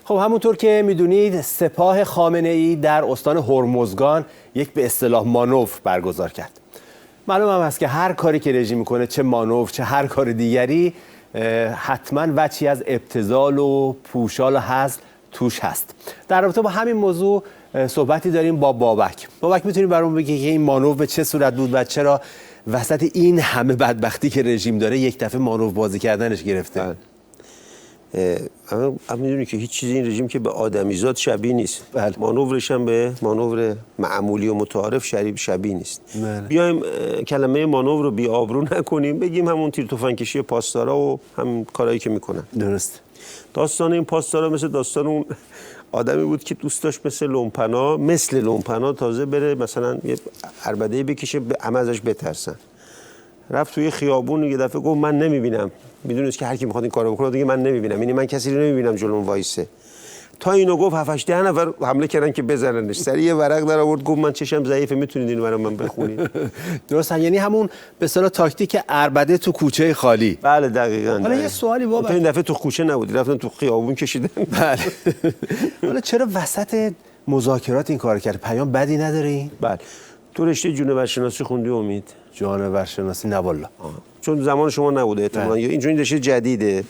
خب همونطور که میدونید سپاه خامنه‌ای در استان هرمزگان یک به اصطلاح مانور برگزار کرد. معلوم هم هست که هر کاری که رژیم میکنه، چه مانور چه هر کار دیگری، حتما وجهی از ابتذال و پوشال و هزل توش هست. در رابطه با همین موضوع صحبتی داریم با بابک. بابک میتونی برام بگی که این مانور به چه صورت بود و چرا وسط این همه بدبختی که رژیم داره یک دفعه مانور بازی کردنش گرفته؟ اما میدونی که هیچ چیزی این رژیم که به آدمیزاد شبیه نیست. مانورش هم به مانور معمولی و متعارف شبیه نیست. بیایم کلمه مانور رو بی آبرو نکنیم، بگیم همون تیر تفنگکشی پاسدارا و هم کارهایی که میکنن. درست. داستان این پاسدارا مثل داستان اون آدمی بود که دوست داشت مثل لومپنا تازه بره مثلا یه عربده بکشه، همه ازش بترسن. رفت توی خیابون یه دفعه گفت من نمیبینم. میدونست که هر کی میخواد این کارو بکنه دیگه من نمیبینم، یعنی من کسی رو نمیبینم جلوم وایسه. تا اینو گفت 7 10 نفر حمله کردن که بزننش. سریع یه ورق در آورد گفت من چشم ضعیفه، میتونید اینو برام من بخونید. درست. یعنی همون به اصطلاح تاکتیک عربده تو کوچه خالی. بله دقیقاً. حالا یه سوالی بابا، این دفعه تو کوچه نبودی، رفتن تو خیابون کشیدن. بله. حالا چرا وسط مذاکرات این کار کرد؟ پیام بدی نداره این؟ بله. تو رشته جونورشناسی خوندی امید؟ جانورشناسی نه والله. چون زمان شما نبوده احتمالاً. این رشته جدیده.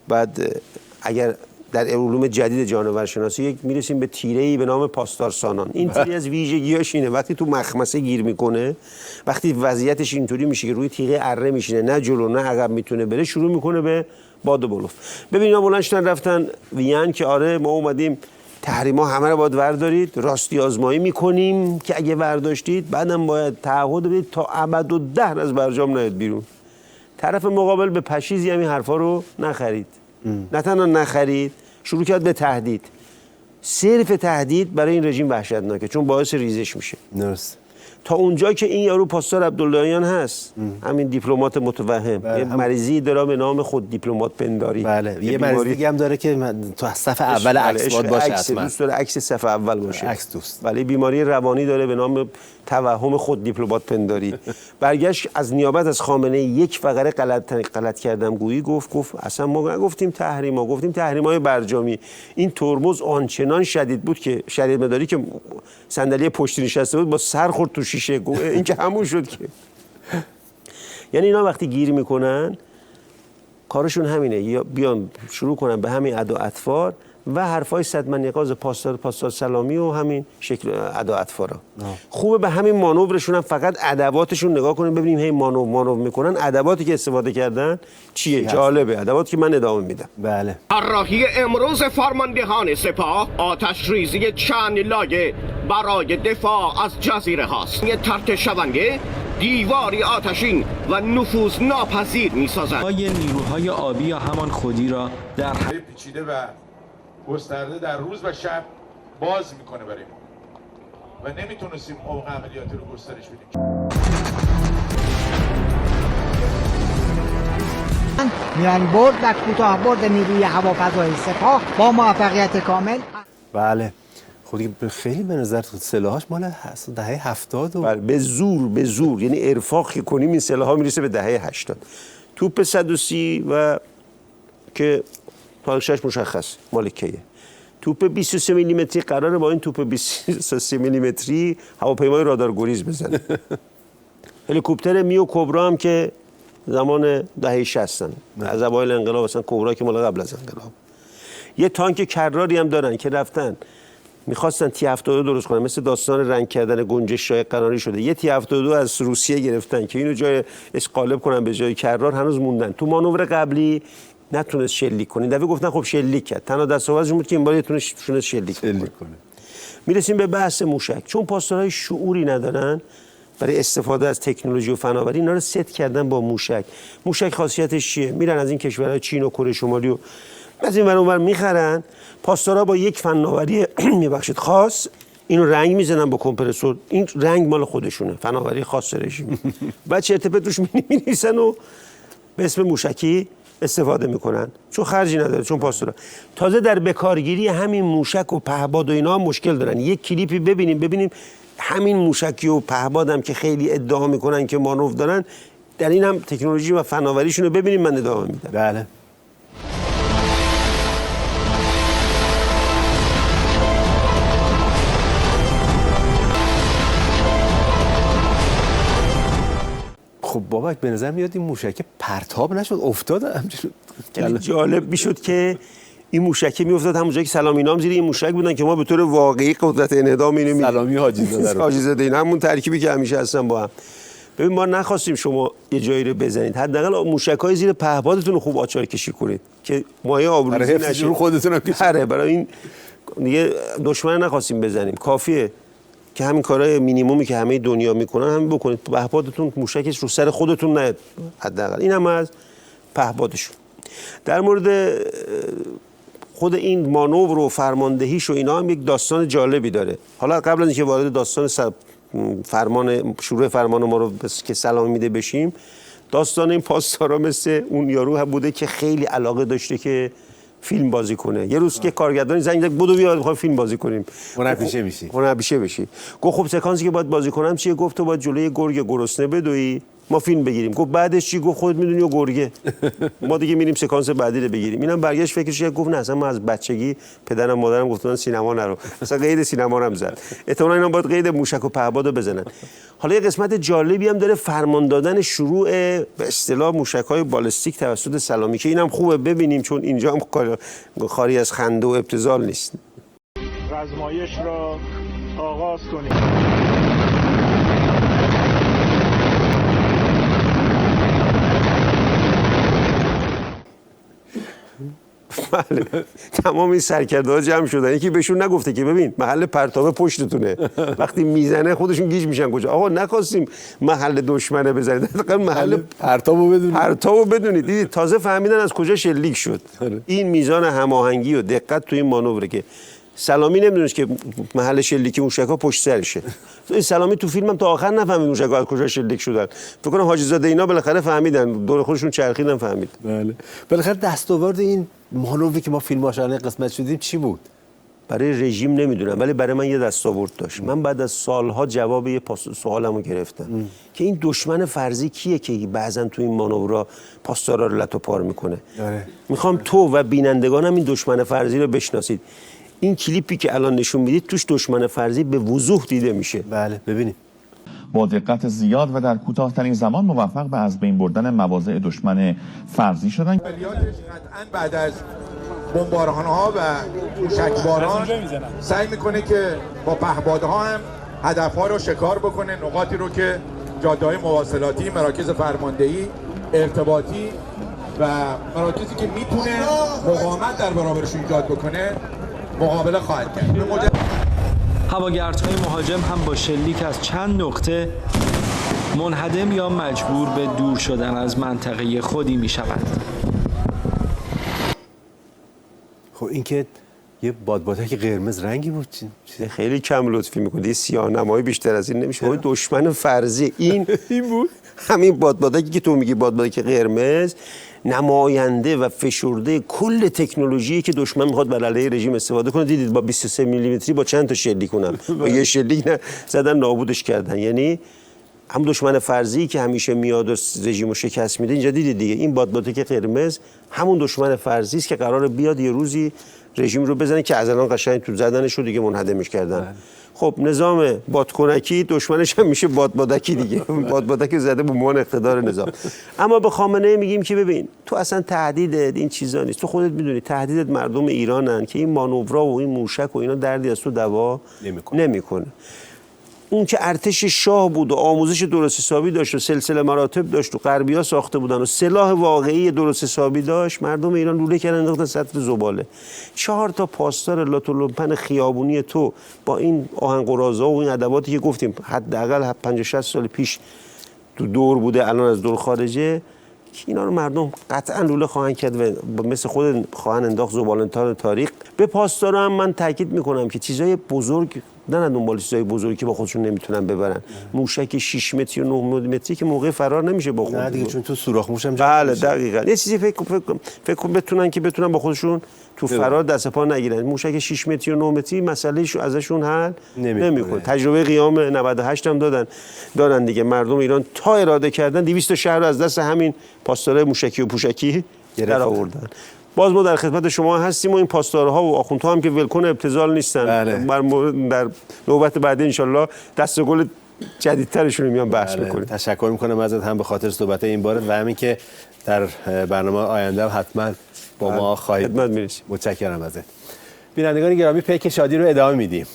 بعد اگر در علوم جدید جانورشناسی یک میرسیم به تیره‌ای به نام پاسدارسانان. این تیره از ویژگیاش اینه وقتی تو مخمسه گیر میکنه، وقتی وضعیتش اینطوری میشه که روی تیغه اره میشینه، نه جلو نه عقب میتونه بره، شروع میکنه به باد و بلوف. ببین اینا بلند شدن رفتن وین که آره ما اومدیم تحریما همه رو باید وردارید، راستی آزمایی میکنیم که اگه ورداشتید بعدم باید تعهد بدید تا ابدالدهر از برجام نیاد بیرون. طرف مقابل به پشیزی همین حرفا رو نخرید. نه تنها نخرید، شروع کرد به تهدید. صرف تهدید برای این رژیم وحشتناکه چون باعث ریزش میشه. درست. تا اونجا که این یارو پاسدار عبداللهیان هست، همین دیپلمات متوهم، یه مریضی داره به نام خود دیپلمات پنداری. بله. یه مریض دیگه هم داره که تو صف اول عکس باشه، حتما دوست داره عکس صف اول باشه. عکس دوست. ولی بیماری روانی داره به نام توهم خود دیپلمات پنداری. برگشت از نیابت از خامنه یک فقره غلط کردم گویی گفت اصلا ما گفتیم تحریما، گفتیم تحریمای برجامی. این ترمز آنچنان شدید بود که شدید مداری که صندلی پشتی نشسته بود با سر خورد تو شیشه. این که همون شد که یعنی اینا وقتی گیر میکنن کارشون همینه، یا بیان شروع کنن به همین ادا اطفار و حرفای صدمن نقاز پاسدار سلامی و همین شکل ادا اطفارا. خوبه به همین مانورشون هم فقط ادواتشون نگاه کنیم ببینیم هی مانور میکنن ادواتی که استفاده کردن چیه. جالبه ادواتی که من ادامه میدم. بله. طراحی امروز فرماندهان سپاه آتش ریزی چند لایه برای دفاع از جزیره هاست. یه ترت شونده دیواری آتشین و نفوذ ناپذیر می‌سازد. نیروهای آبی یا همان خودی را در پیچیده و گسترده در روز و شب باز میکنه برای ما و نمیتونستیم عمق عملیاتی رو گسترش بدیم. میانبرد و کوتاه‌برد نیروی هوافضای سپاه با موفقیت کامل. بله. خودی خیلی به نظر سلاحاش مال دهه 70 و بله به زور یعنی ارفاق که کنیم این سلاح‌ها میرسه به دهه 80. توپ 130 و که تاریخش مشخص مال کیه. توپ 23 میلیمتری قراره با این توپ 23 میلیمتری هواپیمای رادار گریز بزنه. هلیکوپتر میو کبرا هم که زمان دهه 60 از اوایل انقلاب، مثلا کبرا که مال قبل از انقلاب. یه تانک کراری هم دارن که رفتن میخواستن تی 72 درست کنن، مثل داستان رنگ کردن گنجش شاه قناری شده. یه تی 72 از روسیه گرفتن که اینو جای قالب کنن به جای کرار، هنوز موندن. تو مانور قبلی نتونست شلیک کنه. این دفعه گفتن خب شلیک کرد. تنها دستاوردش بود که این بار تونست شلیک کنه. میرسیم به بحث موشک. چون پاسدارای شعوری ندارن برای استفاده از تکنولوژی و فناوری، اینا رو ست کردن با موشک. موشک خاصیتش چیه؟ میرن از این کشورهای چین و کره شمالی و از این ور اونور میخرن. پاسدارا با یک فناوری میبخشید خاص اینو رنگ میزنن با کمپرسور. این رنگ مال خودشونه، فناوری خاص رژیم. بعد چرت و پرت روش می‌نویسن و به اسم موشکی استفاده میکنن چون خرجی نداره. چون پاسدارا تازه در بکارگیری همین موشک و پهباد و اینا مشکل دارن. یک کلیپی ببینیم همین موشکی و پهباد هم که خیلی ادعا میکنن که مانور دارن، در این هم تکنولوژی و فناوریشون رو ببینیم. من ادامه میدم. بله. بابک به نظر میاد این موشک پرتاب نشد، افتاد همینجوری. جالب میشد که این موشک میافتاد همون جایی که سلامی نام زیر این موشک بودن که ما به طور واقعی قدرت انهدام اینو سلامی حاجی زاده رو حاجی زاده، این همون ترکیبی که همیشه هستن با هم. ببین ما نخواستیم شما یه جایی رو بزنید، حداقل موشک‌های زیر پهپادتون رو خوب آچار کشی کنید که مایه آبروریزی نشه. رو خودتون هم کشید. برای این دیگه دشمن نخواستیم بزنیم، کافیه که همین کارهای مینیمومی که همه دنیا میکنن همین بکنید. پهپادتون موشکش رو سر خودتون نیاد حداقل. این هم از پهپادشون. در مورد خود این مانور و فرماندهیش و اینا هم یک داستان جالبی داره. حالا قبل از اینکه وارد داستان شروع فرمان ما رو که سلام میده بشیم، داستان این پاسدارا مثل اون یارو هم بوده که خیلی علاقه داشته که فیلم بازی کنه. یه روز که کارگردانی زنگ زد بدو بیا می‌خوایم فیلم بازی کنیم، هنرپیشه بشی. گفت خب سکانسی که باید بازی کنم چیه؟ گفت تو باید جلوی گرگ گرسنه بدوی ما فیلم بگیریم. گفت بعدش چی؟ گفت خودت میدونی و گرگه. ما دیگه میریم سکانس بعدی رو بگیریم. اینم برگشت فکرش کرد گفت نه اصلا ما از بچگی پدرم مادرم گفتن سینما نرو، مثلا قید سینما رو هم زد. احتمالاً اینا باید قید موشک و پهپادو بزنن. حالا یه قسمت جالبی هم داره، فرمان دادن شروع به اصطلاح موشک‌های بالستیک توسط سلامی که اینم خوبه ببینیم چون اینجا هم خالی از خنده و ابتذال نیست. آزمایش را آغاز کنید. بله تمام این سرکرده‌ها جمع شدن. یکی بهشون نگفته که ببین محل پرتاب پشتتونه، وقتی میزنه خودشون گیج میشن کجا. آقا نخواستیم محل دشمنه بزنید، حداقل محل پرتابو بدونید. دیدید تازه فهمیدن از کجا شلیک شد. این میزان هماهنگی و دقت تو این مانوره که سلامی نمیدونست که محل شلیک موشک‌ها پشت سرشه. این سلامی تو فیلم هم تا آخر نفهمید موشک‌ها از کجا شلیک شدن. فکر کنم حاجی زاده اینا بالاخره فهمیدن، دور خودشون چرخیدن فهمید. بله. بالاخره دستاورد این مانوری که ما فیلم‌هاش الان قسمت شدیم چی بود؟ برای رژیم نمیدونم ولی برای من یه دستاورد داشت. من بعد از سالها جواب یه سوالمو گرفتم که این دشمن فرضی کیه که بعضن تو این مانورها پاسدارا رو لت و پار میکنه. میخوام تو و بینندگانم این دشمن فرضی رو بشناسید. این کلیپی که الان نشون میدید توش دشمن فرضی به وضوح دیده میشه. بله ببینید. با دقت زیاد و در کوتاه‌ترین زمان موفق به از بین بردن مواضع دشمن فرضی شدن. عملیاتش قطعاً بعد از بمباران‌ها و موشکباران سعی میکنه که با پهپادها هم هدف‌ها رو شکار بکنه، نقاطی رو که جاده‌های مواصلاتی، مراکز فرماندهی، ارتباطی و مراکزی که میتونه مقاومت در برابرشون ایجاد بکنه مقابله خواهد کرد. هواگردهای مهاجم هم با شلیک از چند نقطه منهدم یا مجبور به دور شدن از منطقه خودی می شوند. خب این که یه بادبادک قرمز رنگی بود. خیلی کم لطفی میکنه. یه سیاه‌نمایی بیشتر از این نمیشه. دشمن فرضی این بود. همین بادبادکی که تو میگی بادبادک قرمز نماینده و فشرده کل تکنولوژی که دشمن میخواد بر علیه رژیم استفاده کنه. دیدید با 23 میلیمتری با چند تا شلیک کنن، با یه شلیک زدن نابودش کردن. یعنی هم دشمن فرضی که همیشه میاد و رژیمو شکست میده، اینجا دیدید دیگه این بادبادک قرمز همون دشمن فرضی است که قراره بیاد یه روزی رژیم رو بزنه که از الان قشنگ تو زدنش رو دیگه منهدمش کردن. خب نظام بادکنکی دشمنش هم میشه بادبادکی دیگه. بادبادک زده به عنوان اقتدار نظام. اما به خامنه‌ای میگیم که ببین تو اصلا تهدیدت این چیزا نیست. تو خودت میدونی تهدیدت مردم ایرانن که این مانورها و این موشک و اینا دردی از تو دوا نمیکنه. اون که ارتش شاه بود و آموزش درست حسابی داشت و سلسله مراتب داشت و غربی‌ها ساخته بودن و سلاح واقعی درست حسابی داشت، مردم ایران لوله کردن انداختن سطل زباله. 4 تا پاسدار لاتولومپن خیابونی تو با این آهن‌قراضه‌ها و این ادواتی که گفتیم حداقل 50-60 سال پیش تو دور بوده الان از دور خارجه، اینا رو مردم قطعا لوله خواهند کرد و مثل خود خواهند انداخت زباله‌های تاریخ. به پاسدارا هم من تاکید میکنم که چیزای بزرگ نه دنبال چیزای بزرگی که با خودشون نمیتونن ببرن. موشک 6 متری و 9 متری که موقع فرار نمیشه با خودشون. نه دیگه چون تو سوراخ موشم بله دقیقاً. یه چیزی فکر بتونن با خودشون تو فرار دست پا نگیرن. موشک 6 متری و 9 متری مسئله‌اش ازشون حل نمیکنه. تجربه قیام 98 هم دادن دیگه. مردم ایران تا اراده کردن 200 شهر رو از دست همین پاسدارای موشکی و پوشکی در آوردن. باز ما در خدمت شما هستیم و این پاسدارها و آخوندها هم که ولکن ابتذال نیستن. در نوبت بعدی ان شاءالله دست گل جدیدترشون رو میان بحث بله. میکنیم. تشکر میکنم ازت هم به خاطر صحبت این بارت و همین که در برنامه آینده حتما با ما خواهید. خدمت میرسیم. متشکرم ازت. بینندگان گرامی، پیک شادی رو ادامه میدیم.